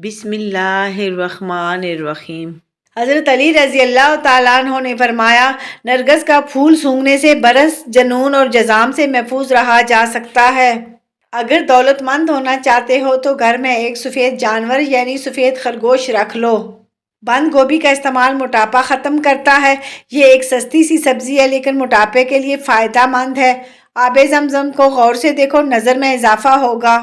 بسم اللہ الرحمن الرحیم۔ حضرت علی رضی اللہ تعالیٰ عنہ نے فرمایا، نرگس کا پھول سونگھنے سے برس، جنون اور جذام سے محفوظ رہا جا سکتا ہے۔ اگر دولت مند ہونا چاہتے ہو تو گھر میں ایک سفید جانور یعنی سفید خرگوش رکھ لو۔ بند گوبھی کا استعمال موٹاپا ختم کرتا ہے۔ یہ ایک سستی سی سبزی ہے لیکن موٹاپے کے لیے فائدہ مند ہے۔ آب زمزم کو غور سے دیکھو، نظر میں اضافہ ہوگا۔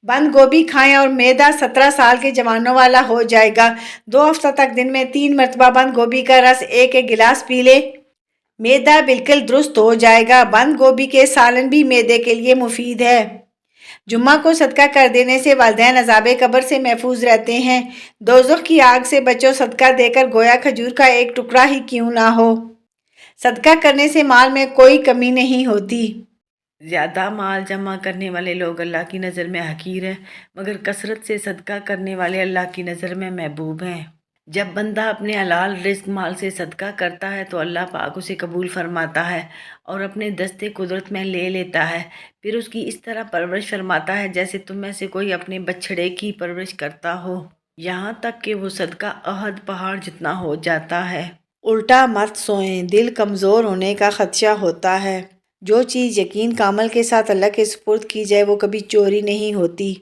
بند گوبھی کھائیں اور معدہ 17 سال کے جوانوں والا ہو جائے گا۔ 2 ہفتہ تک دن میں 3 مرتبہ بند گوبھی کا رس ایک گلاس پی لے، معدہ بالکل درست ہو جائے گا۔ بند گوبھی کے سالن بھی معدے کے لیے مفید ہے۔ جمعہ کو صدقہ کر دینے سے والدین عذاب قبر سے محفوظ رہتے ہیں۔ دوزخ کی آگ سے بچو صدقہ دے کر، گویا کھجور کا ایک ٹکڑا ہی کیوں نہ ہو۔ صدقہ کرنے سے مال میں کوئی کمی نہیں ہوتی۔ زیادہ مال جمع کرنے والے لوگ اللہ کی نظر میں حقیر ہیں، مگر کثرت سے صدقہ کرنے والے اللہ کی نظر میں محبوب ہیں۔ جب بندہ اپنے حلال رزق مال سے صدقہ کرتا ہے تو اللہ پاک اسے قبول فرماتا ہے اور اپنے دستے قدرت میں لے لیتا ہے، پھر اس کی اس طرح پرورش فرماتا ہے جیسے تم میں سے کوئی اپنے بچھڑے کی پرورش کرتا ہو، یہاں تک کہ وہ صدقہ احد پہاڑ جتنا ہو جاتا ہے۔ الٹا مت سوئیں، دل کمزور ہونے کا خدشہ ہوتا ہے۔ جو چیز یقین کامل کے ساتھ اللہ کے سپرد کی جائے وہ کبھی چوری نہیں ہوتی۔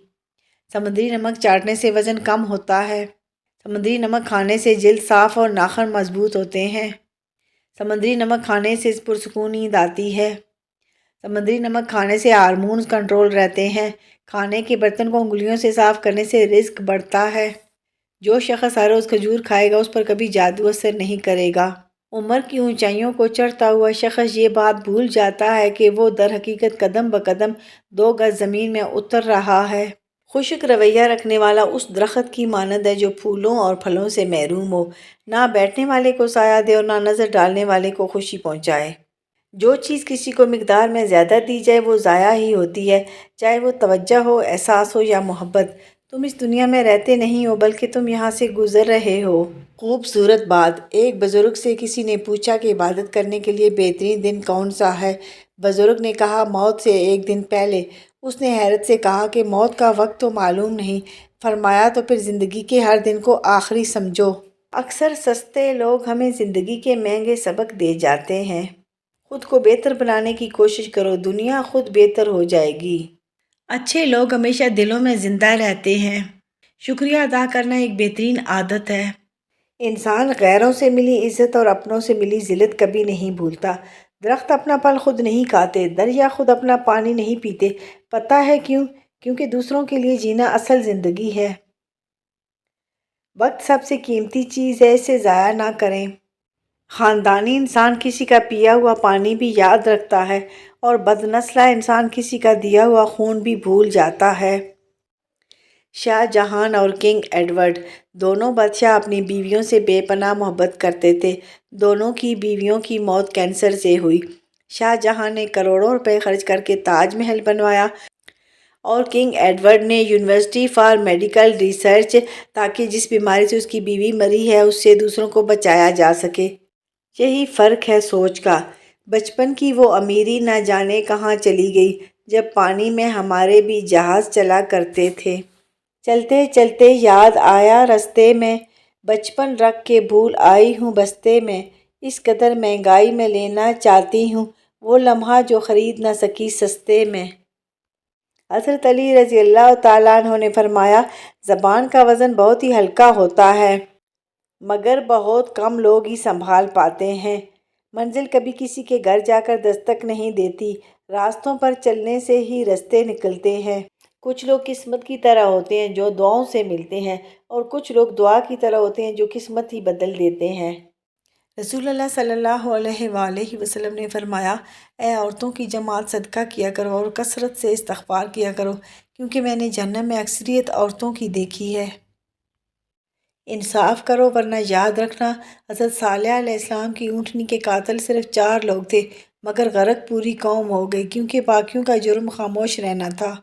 سمندری نمک چاٹنے سے وزن کم ہوتا ہے۔ سمندری نمک کھانے سے جلد صاف اور ناخن مضبوط ہوتے ہیں۔ سمندری نمک کھانے سے پرسکون نیند آتی ہے۔ سمندری نمک کھانے سے ہارمونز کنٹرول رہتے ہیں۔ کھانے کے برتن کو انگلیوں سے صاف کرنے سے رزق بڑھتا ہے۔ جو شخص ہر روز کھجور کھائے گا اس پر کبھی جادو اثر نہیں کرے گا۔ عمر کی اونچائیوں کو چڑھتا ہوا شخص یہ بات بھول جاتا ہے کہ وہ در حقیقت قدم بقدم 2 گز زمین میں اتر رہا ہے۔ خشک رویہ رکھنے والا اس درخت کی مانند ہے جو پھولوں اور پھلوں سے محروم ہو، نہ بیٹھنے والے کو سایہ دے اور نہ نظر ڈالنے والے کو خوشی پہنچائے۔ جو چیز کسی کو مقدار میں زیادہ دی جائے وہ ضائع ہی ہوتی ہے، چاہے وہ توجہ ہو، احساس ہو یا محبت۔ تم اس دنیا میں رہتے نہیں ہو بلکہ تم یہاں سے گزر رہے ہو۔ خوبصورت بات۔ ایک بزرگ سے کسی نے پوچھا کہ عبادت کرنے کے لیے بہترین دن کون سا ہے؟ بزرگ نے کہا موت سے 1 دن پہلے۔ اس نے حیرت سے کہا کہ موت کا وقت تو معلوم نہیں۔ فرمایا تو پھر زندگی کے ہر دن کو آخری سمجھو۔ اکثر سستے لوگ ہمیں زندگی کے مہنگے سبق دے جاتے ہیں۔ خود کو بہتر بنانے کی کوشش کرو، دنیا خود بہتر ہو جائے گی۔ اچھے لوگ ہمیشہ دلوں میں زندہ رہتے ہیں۔ شکریہ ادا کرنا ایک بہترین عادت ہے۔ انسان غیروں سے ملی عزت اور اپنوں سے ملی ذلت کبھی نہیں بھولتا۔ درخت اپنا پھل خود نہیں کھاتے، دریا خود اپنا پانی نہیں پیتے۔ پتہ ہے کیوں؟ کیونکہ دوسروں کے لیے جینا اصل زندگی ہے۔ وقت سب سے قیمتی چیز ہے، اسے ضائع نہ کریں۔ خاندانی انسان کسی کا پیا ہوا پانی بھی یاد رکھتا ہے اور بدنسلہ انسان کسی کا دیا ہوا خون بھی بھول جاتا ہے۔ شاہ جہان اور کنگ ایڈورڈ دونوں بادشاہ اپنی بیویوں سے بے پناہ محبت کرتے تھے۔ دونوں کی بیویوں کی موت کینسر سے ہوئی۔ شاہ جہاں نے کروڑوں روپے خرچ کر کے تاج محل بنوایا اور کنگ ایڈورڈ نے یونیورسٹی فار میڈیکل ریسرچ، تاکہ جس بیماری سے اس کی بیوی مری ہے اس سے دوسروں کو بچایا جا سکے۔ یہی فرق ہے سوچ کا۔ بچپن کی وہ امیری نہ جانے کہاں چلی گئی جب پانی میں ہمارے بھی جہاز چلا کرتے تھے۔ چلتے چلتے یاد آیا رستے میں، بچپن رکھ کے بھول آئی ہوں بستے میں۔ اس قدر مہنگائی میں لینا چاہتی ہوں وہ لمحہ جو خرید نہ سکی سستے میں۔ حضرت علی رضی اللہ تعالیٰ عنہ نے فرمایا، زبان کا وزن بہت ہی ہلکا ہوتا ہے مگر بہت کم لوگ ہی سنبھال پاتے ہیں۔ منزل کبھی کسی کے گھر جا کر دستک نہیں دیتی، راستوں پر چلنے سے ہی رستے نکلتے ہیں۔ کچھ لوگ قسمت کی طرح ہوتے ہیں جو دعاؤں سے ملتے ہیں اور کچھ لوگ دعا کی طرح ہوتے ہیں جو قسمت ہی بدل دیتے ہیں۔ رسول اللہ صلی اللہ علیہ وآلہ وسلم نے فرمایا، اے عورتوں کی جماعت، صدقہ کیا کرو اور کثرت سے استغفار کیا کرو، کیونکہ میں نے جہنم میں اکثریت عورتوں کی دیکھی ہے۔ انصاف کرو ورنہ یاد رکھنا، حضرت صالح علیہ السلام کی اونٹنی کے قاتل صرف 4 لوگ تھے مگر غرق پوری قوم ہو گئی کیونکہ باقیوں کا جرم خاموش رہنا تھا۔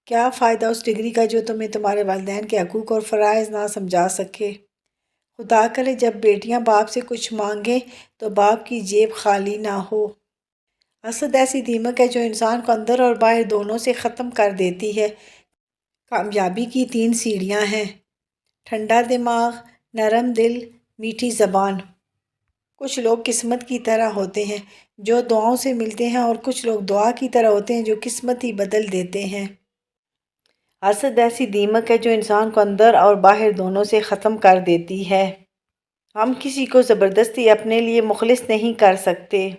کیا فائدہ اس ڈگری کا جو تمہیں تمہارے والدین کے حقوق اور فرائض نہ سمجھا سکے۔ خدا کرے جب بیٹیاں باپ سے کچھ مانگیں تو باپ کی جیب خالی نہ ہو۔ حسد ایسی دیمک ہے جو انسان کو اندر اور باہر دونوں سے ختم کر دیتی ہے۔ کامیابی کی 3 سیڑھیاں ہیں۔ ٹھنڈا دماغ، نرم دل، میٹھی زبان۔ کچھ لوگ قسمت کی طرح ہوتے ہیں جو دعاؤں سے ملتے ہیں، اور کچھ لوگ دعا کی طرح ہوتے ہیں جو قسمت ہی بدل دیتے ہیں۔ حسد ایسی دیمک ہے جو انسان کو اندر اور باہر دونوں سے ختم کر دیتی ہے۔ ہم کسی کو زبردستی اپنے لیے مخلص نہیں کر سکتے۔